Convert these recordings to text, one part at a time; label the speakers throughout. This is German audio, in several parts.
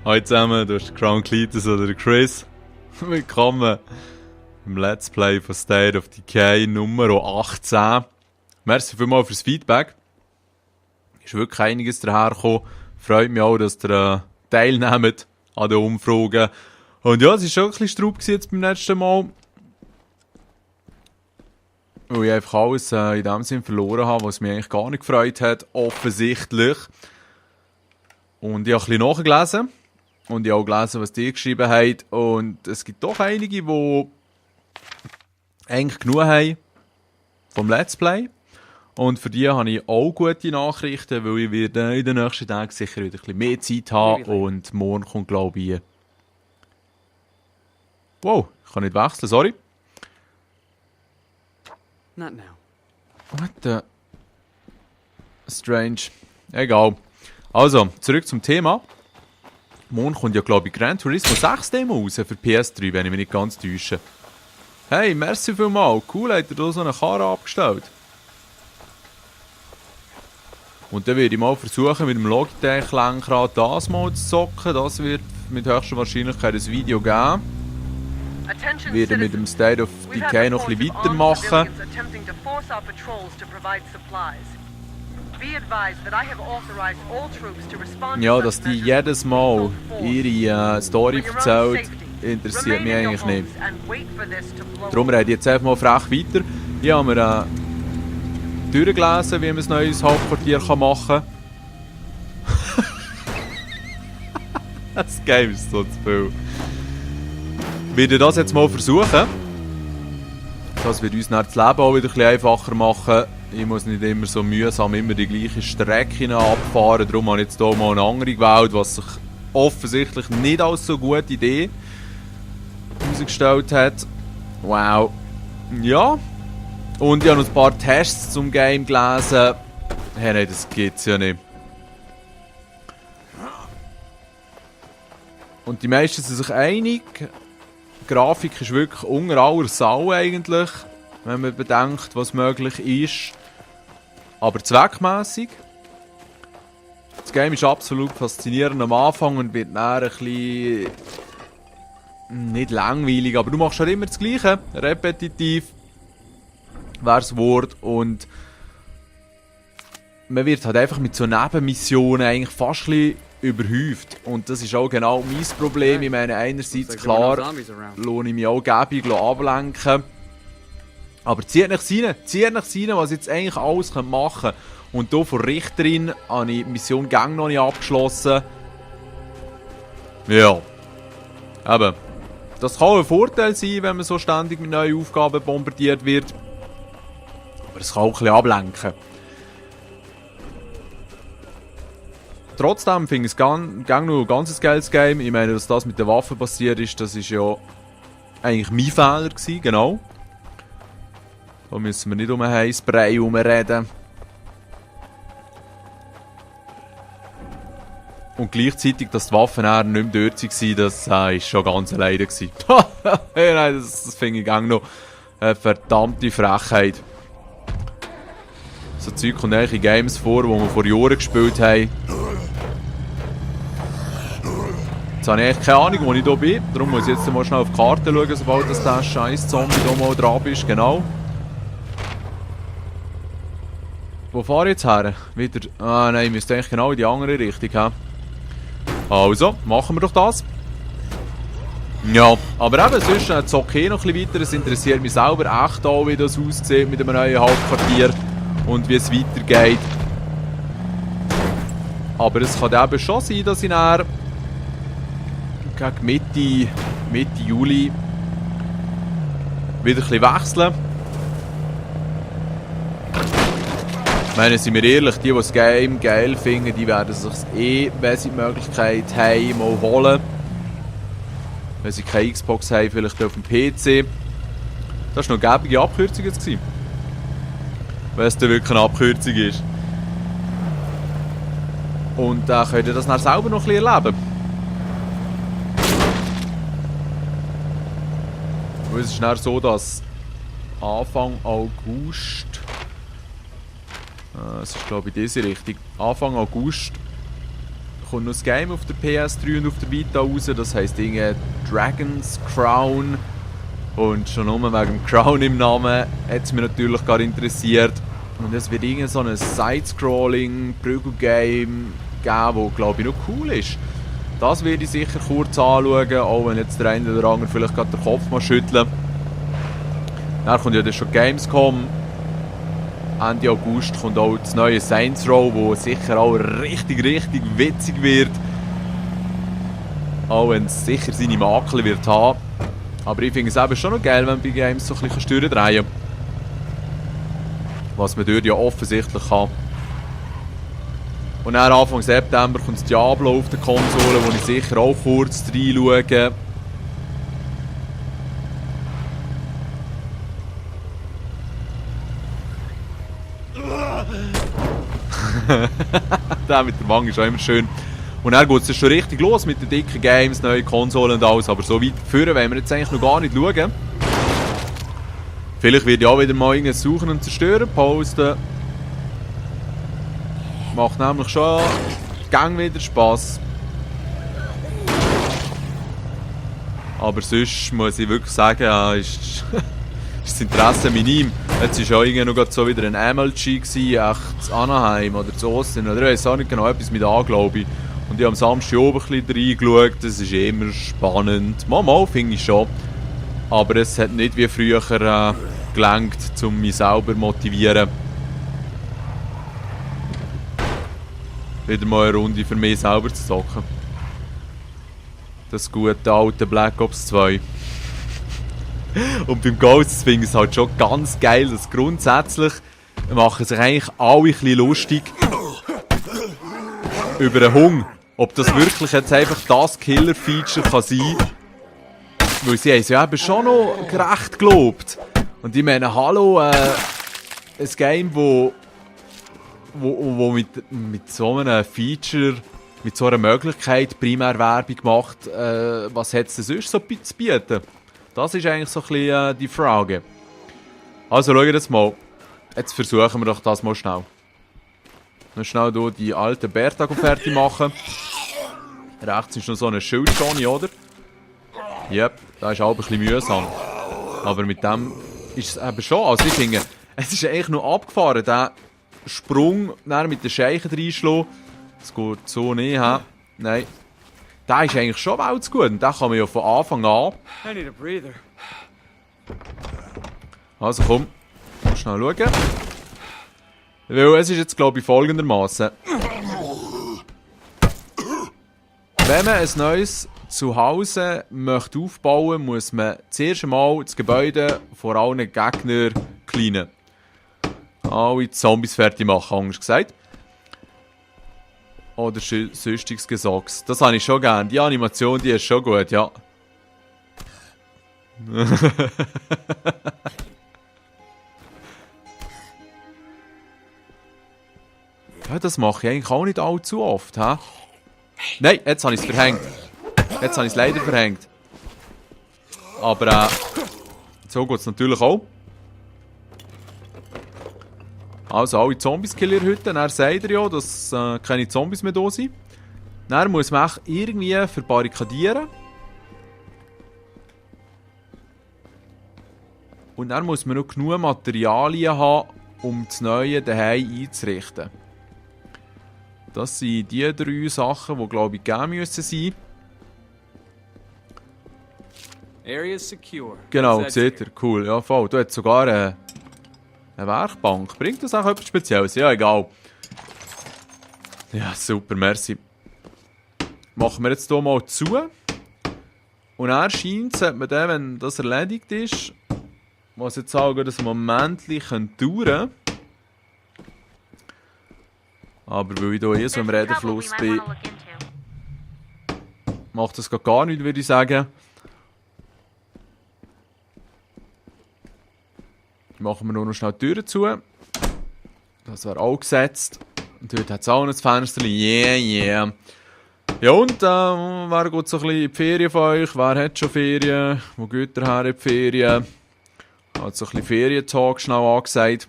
Speaker 1: Hallo zusammen, du hast Crown Cletus oder Chris. Willkommen im Let's Play von State of Decay Nummer 18. Merci vielmals fürs Feedback. Ist wirklich einiges dahergekommen. Freut mich auch, dass ihr teilnehmt an den Umfragen. Und ja, es war schon ein bisschen Straub jetzt beim letzten Mal. Weil ich einfach alles in dem Sinn verloren habe, was mich eigentlich gar nicht gefreut hat, offensichtlich. Und ich habe ein bisschen nachgelesen. Und ich habe auch gelesen, was die geschrieben haben. Und es gibt doch einige, die eigentlich genug haben vom Let's Play. Und für die habe ich auch gute Nachrichten, weil ich werde in den nächsten Tagen sicher wieder ein bisschen mehr Zeit haben. Und morgen kommt, glaube ich... Wow, ich kann nicht wechseln, sorry.
Speaker 2: Not now.
Speaker 1: What the... Strange. Egal. Also, zurück zum Thema. Morgen kommt ja, glaube ich, Gran Turismo 6 Demo raus für PS3, wenn ich mich nicht ganz täusche. Hey, merci vielmals. Cool, hat er da so eine Karre abgestellt. Und dann werde ich mal versuchen, mit dem Logitech-Lenkrad das mal zu zocken. Das wird mit höchster Wahrscheinlichkeit ein Video geben. Ich werde mit dem State of Decay noch ein bisschen weitermachen. Ja, dass die jedes Mal ihre Story erzählt, interessiert mich eigentlich nicht. Darum rede ich jetzt einfach mal frech weiter. Ich habe mir durchgelesen, wie man ein neues Hauptquartier machen kann. Das Game ist so zu viel. Ich werde das jetzt mal versuchen. Das wird uns dann das Leben auch wieder ein bisschen einfacher machen. Ich muss nicht immer so mühsam immer die gleichen Strecken abfahren. Darum habe ich jetzt hier mal eine andere gewählt, was sich offensichtlich nicht als so gute Idee herausgestellt hat. Wow. Ja. Und ich habe noch ein paar Tests zum Game gelesen. Hey, nein, das geht's ja nicht. Und die meisten sind sich einig. Die Grafik ist wirklich unter aller Sau eigentlich, wenn man bedenkt, was möglich ist. Aber zweckmässig. Das Game ist absolut faszinierend am Anfang und wird dann ein bisschen nicht langweilig, aber du machst halt immer das Gleiche, repetitiv wäre das Wort, und man wird halt einfach mit so Nebenmissionen eigentlich fast ein bisschen überhäuft. Und das ist auch genau mein Problem. Ich meine, einerseits, klar, lohne ich mich auch gäbig ablenken. Aber zieht nicht rein, was ich jetzt eigentlich alles machen kann. Und hier von Richterin habe ich die Mission Gang noch nicht abgeschlossen. Ja. Eben. Das kann ein Vorteil sein, wenn man so ständig mit neuen Aufgaben bombardiert wird. Aber es kann auch ein bisschen ablenken. Trotzdem finde ich es noch ein ganz geiles Game. Ich meine, dass das mit den Waffen passiert ist, das ist ja eigentlich mein Fehler gewesen, genau. Da müssen wir nicht um einen Heißbrei herumreden. Und gleichzeitig, dass die Waffen nicht mehr dort waren, das war schon ganz alleine. Nein, das finde ich noch eine verdammte Frechheit. So Zeug kommt eigentlich in Games vor, die wir vor Jahren gespielt haben. Jetzt habe ich eigentlich keine Ahnung, wo ich hier bin. Darum muss ich jetzt mal schnell auf die Karte schauen, sobald das der scheiß Zombie hier mal dran ist. Genau. Wo fahre ich jetzt her? Wieder... Ah nein, ich müsste eigentlich genau in die andere Richtung haben. Also, machen wir doch das. Ja, aber eben, sonst zocke ich noch ein bisschen weiter. Es interessiert mich selber echt auch, wie das aussieht mit einem neuen Hauptquartier. Und wie es weitergeht. Aber es kann eben schon sein, dass ich dann gegen Mitte Juli wieder ein bisschen wechsle. Ich meine, sind wir ehrlich, die das Game geil finden, die werden sich wenn sie die Möglichkeit haben, mal holen. Wenn sie keine Xbox haben, vielleicht auf dem PC. Das war noch eine gäbige Abkürzung jetzt. Wenn es dann wirklich eine Abkürzung ist. Und dann könnt ihr das dann selber noch ein bisschen erleben. Und es ist dann so, dass Anfang August... Es ist glaube ich diese Richtung. Anfang August kommt noch das Game auf der PS3 und auf der Vita raus. Das heisst Dinge Dragon's Crown. Und schon nur wegen dem Crown im Namen hat es mich natürlich gar interessiert. Und es wird irgend so ein Side-Scrolling-Prügel-Game geben, das glaube ich noch cool ist. Das werde ich sicher kurz anschauen, auch wenn jetzt der eine oder andere vielleicht gerade den Kopf mal schütteln. Dann kommt ja dann schon Gamescom. Ende August kommt auch das neue Saints Row, das sicher auch richtig witzig wird. Auch wenn es sicher seine Makel wird haben. Aber ich finde es eben schon noch geil, wenn man bei Games so ein bisschen Steuern drehen kann. Was man dort ja offensichtlich kann. Und dann Anfang September kommt das Diablo auf der Konsole, wo ich sicher auch kurz reinschaue. Der mit der Wange ist auch immer schön. Und dann geht es schon richtig los mit den dicken Games, neuen Konsolen und alles. Aber so weit führen wollen wir jetzt eigentlich noch gar nicht schauen. Vielleicht werde ich auch wieder mal irgendein Suchen und Zerstören posten. Macht nämlich schon gang wieder Spass. Aber sonst muss ich wirklich sagen, ist das Interesse minim. Jetzt war auch irgendwie noch so wieder ein MLG gewesen, echt in Anaheim oder zu Austin oder ich weiß auch nicht genau, etwas mit an, glaube ich. Und ich habe am Samstag oben ein bisschen reingeschaut, das ist immer spannend. Mal finde ich schon. Aber es hat nicht wie früher gelangt, um mich selber zu motivieren. Wieder mal eine Runde für mich selber zu zocken. Das gute alte Black Ops 2. Und beim Ghosts finde ich es halt schon ganz geil, dass grundsätzlich machen sich eigentlich alle ein bisschen lustig über den Hunger. Ob das wirklich jetzt einfach das Killer-Feature kann sein kann. Weil sie haben es ja eben schon noch gerecht gelobt. Und ich meine, hallo, ein Game, wo mit so einem Feature, mit so einer Möglichkeit Primärwerbung macht, was hat es denn sonst so zu bieten? Das ist eigentlich so ein bisschen die Frage. Also schauen wir das mal. Jetzt versuchen wir doch das mal schnell. Noch schnell hier die alte Bertha fertig machen. Rechts ist noch so eine Schildzone, oder? Yep, das ist auch ein bisschen mühsam. Aber mit dem ist es eben schon. Also ich finde, es ist eigentlich nur abgefahren, der Sprung mit den Scheichen reinschlagen. Das geht so nicht, he? Nein. Der ist eigentlich schon weltgut und den kann man ja von Anfang an. Also komm, schnell schauen. Weil es ist jetzt glaube ich folgendermaßen. Wenn man ein neues Zuhause möchte aufbauen, muss man zuerst einmal das Gebäude vor allen Gegnern cleanen. Alle Zombies fertig machen, anders gesagt. Oder sonstiges Gesocks. Das habe ich schon gern. Die Animation, die ist schon gut, ja. Ja, das mache ich eigentlich auch nicht allzu oft, hä? Nein, jetzt habe ich es verhängt. Jetzt habe ich es leider verhängt. Aber so geht es natürlich auch. Also alle Zombies killen heute. Dann sagt er ja, dass keine Zombies mehr da sind. Dann muss man auch irgendwie verbarrikadieren. Und dann muss man noch genug Materialien haben, um das neue daheim einzurichten. Das sind die 3 Sachen, die glaube ich gegeben müssen sein.
Speaker 2: Area secure.
Speaker 1: Genau, seht ihr. Cool. Ja, voll. Du hast sogar eine Werkbank. Bringt das auch etwas Spezielles? Ja, egal. Ja, super, merci. Machen wir jetzt hier mal zu. Und dann scheint es, man dann, wenn das erledigt ist, was jetzt auch ein Moment dauern könnte. Aber weil ich hier so im Redenfluss bin, macht das gar nichts, würde ich sagen. Machen wir nur noch schnell die Türen zu. Das wäre auch gesetzt. Und dort hat es auch noch das Fenster. Yeah. Ja und, wer geht so ein bisschen in die Ferien von euch? Wer hat schon Ferien? Wo geht ihr her in die Ferien? Hat so ein bisschen Ferientalk schnell angesagt.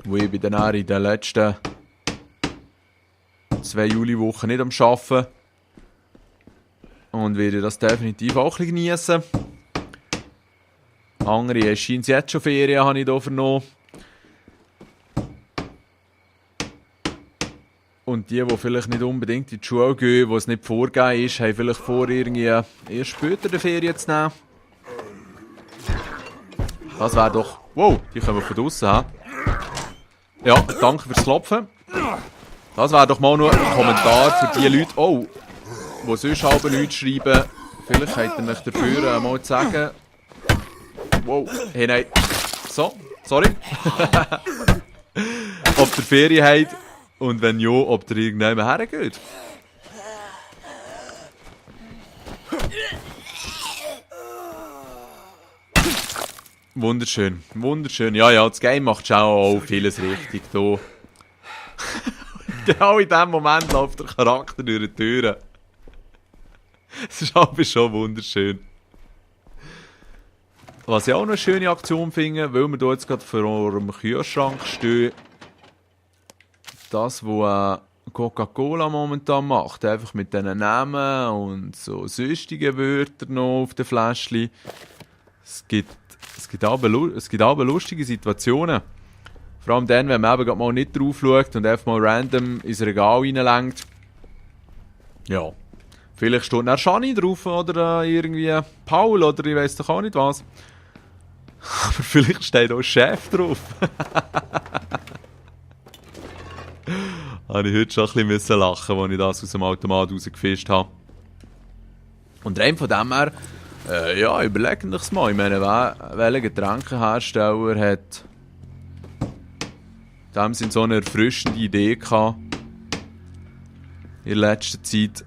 Speaker 1: Wo ich dann in den letzten 2 Juliwochen nicht am Arbeiten. Und werde das definitiv auch ein bisschen geniessen. Andere scheint jetzt schon Ferien, habe ich hier vernommen. Und die vielleicht nicht unbedingt in die Schule gehen, wo es nicht vorgegeben ist, haben vielleicht vor, irgendwie erst später die Ferien zu nehmen. Das wäre doch... Wow, die kommen von draussen, hä? Ja, danke fürs Klopfen. Das wäre doch mal nur ein Kommentar für die Leute, oh, die sonst halb nichts schreiben. Vielleicht könnt ihr euch dafür mal sagen... Wow, hey, nein. So, sorry. Ob ihr Ferien habt und wenn ja, ob ihr irgendjemand hergeht. Wunderschön, wunderschön. Ja, ja, das Game macht schon auch vieles richtig. Da. Genau in dem Moment läuft der Charakter durch die Türen. Es ist aber schon wunderschön. Was ich auch noch eine schöne Aktion finde, weil wir hier jetzt gerade vor dem Kühlschrank stehen, das, was Coca-Cola momentan macht, einfach mit diesen Namen und so sonstigen Wörtern noch auf den Fläschchen. Es gibt aber lustige Situationen. Vor allem dann, wenn man eben mal nicht drauf schaut und einfach mal random ins Regal reinlenkt. Ja, vielleicht steht dann Shani drauf oder irgendwie Paul oder ich weiss doch auch nicht was. Aber vielleicht steht auch Chef drauf. Habe ich heute schon ein bisschen lachen, als ich das aus dem Automat rausgefischt habe. Und rein von dem her, ja, überlegt euch mal. Ich meine, welcher Getränkehersteller hat in dem Sinne so eine erfrischende Idee gehabt in letzter Zeit.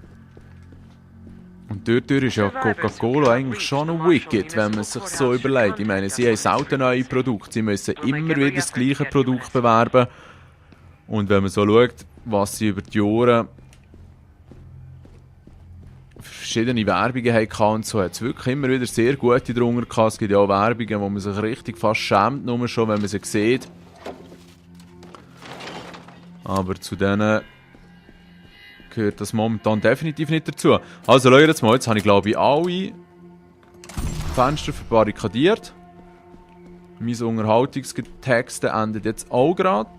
Speaker 1: Und dort ist ja Coca-Cola eigentlich schon noch wicked, wenn man sich so überlegt. Ich meine, sie haben selten neue Produkte, sie müssen immer wieder das gleiche Produkt bewerben. Und wenn man so schaut, was sie über die Jahre verschiedene Werbungen hatten und so, hat es wirklich immer wieder sehr gute drunter gehabt. Es gibt ja auch Werbungen, wo man sich richtig fast schämt, nur schon, wenn man sie sieht. Aber zu denen gehört das momentan definitiv nicht dazu. Also schaut jetzt mal, jetzt habe ich glaube ich alle Fenster verbarrikadiert. Mein Unterhaltungstexte endet jetzt auch gerade.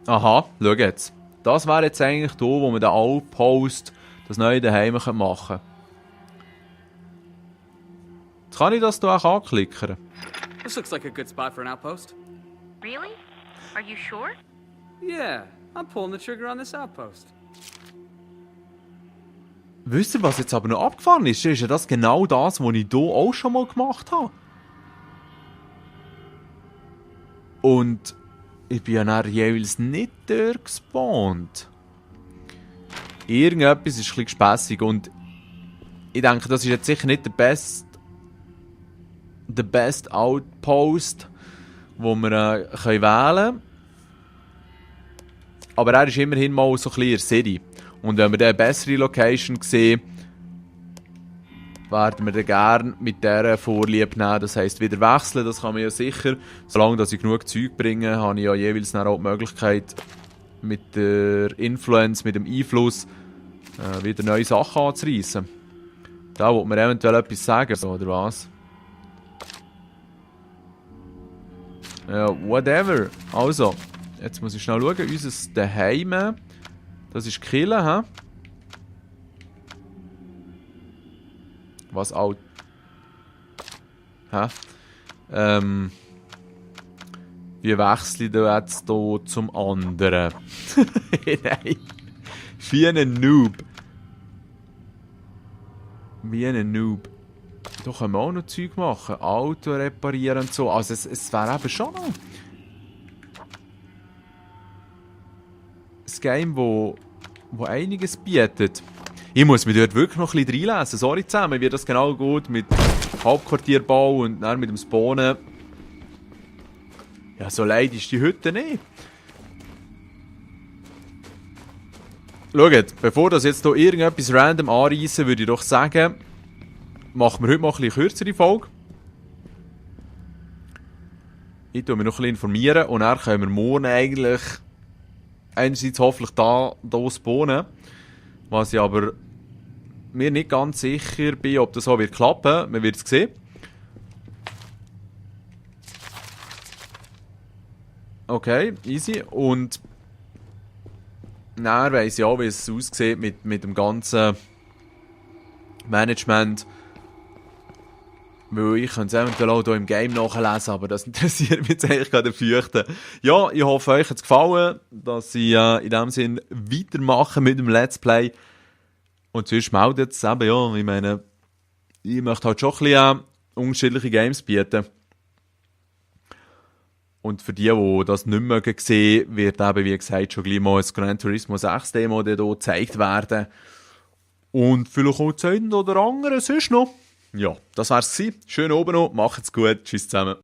Speaker 1: Aha, schau jetzt. Das wäre jetzt eigentlich da, wo man den Outpost, das neue daheim machen kann. Jetzt kann ich das hier auch anklicken.
Speaker 2: This looks like a good spot for an outpost.
Speaker 3: Really? Are you sure?
Speaker 2: Yeah, I'm pulling the trigger on this outpost.
Speaker 1: Wisst ihr, was jetzt aber noch abgefahren ist? Ist ja das genau das, was ich hier auch schon mal gemacht habe. Und ich bin ja dann jeweils nicht dort gespawnt. Irgendetwas ist ein bisschen gespässig und ich denke, das ist jetzt sicher nicht der best Outpost, den wir wählen können. Aber er ist immerhin mal so ein bisschen in der City. Und wenn wir dann eine bessere Location sehen, werden wir dann gerne mit dieser Vorliebe nehmen. Das heisst, wieder wechseln, das kann man ja sicher. Solange dass ich genug Zeug bringe, habe ich ja jeweils dann auch die Möglichkeit, mit der Influence, mit dem Einfluss, wieder neue Sachen anzureissen. Da will man eventuell etwas sagen, oder was? Ja, whatever. Also, jetzt muss ich schnell schauen. Unser Daheim, das ist Kille, hä? Was auch... Hä? Wie wechsle ich da jetzt hier zum anderen? Nein. Wie ein Noob. Wie ein Noob. Da können wir auch noch Zeug machen. Auto reparieren und so. Also es wäre eben schon noch ein Game, wo einiges bietet. Ich muss mich dort wirklich noch ein bisschen reinlesen. Sorry zusammen, wie das genau geht mit Hauptquartierbau und dann mit dem Spawnen. Ja, so leid ist die Hütte nicht. Schaut, bevor das jetzt hier irgendetwas random anreissen, würde ich doch sagen, machen wir heute mal ein bisschen kürzere Folge. Ich tue mich noch ein bisschen informieren und dann können wir morgen eigentlich einerseits hoffentlich da spawnen, was ich aber mir nicht ganz sicher bin, ob das so wird klappen. Man wird es sehen. Okay, easy. Und dann weiss ich auch, wie es aussieht mit dem ganzen Management. Weil ich könnte es eventuell auch hier im Game nachlesen, aber das interessiert mich jetzt eigentlich gerade fürchten. Ja, ich hoffe, euch hat es gefallen, dass ich in dem Sinn weitermache mit dem Let's Play. Und sonst meldet es eben, ja, ich meine, ich möchte halt schon ein bisschen unterschiedliche Games bieten. Und für die das nicht mehr sehen, wird eben, wie gesagt, schon gleich mal ein Gran Turismo 6 Demo hier gezeigt werden. Und vielleicht auch das eine oder andere sonst noch. Ja, das wär's gewesen. Schön oben noch, macht's gut, tschüss zusammen.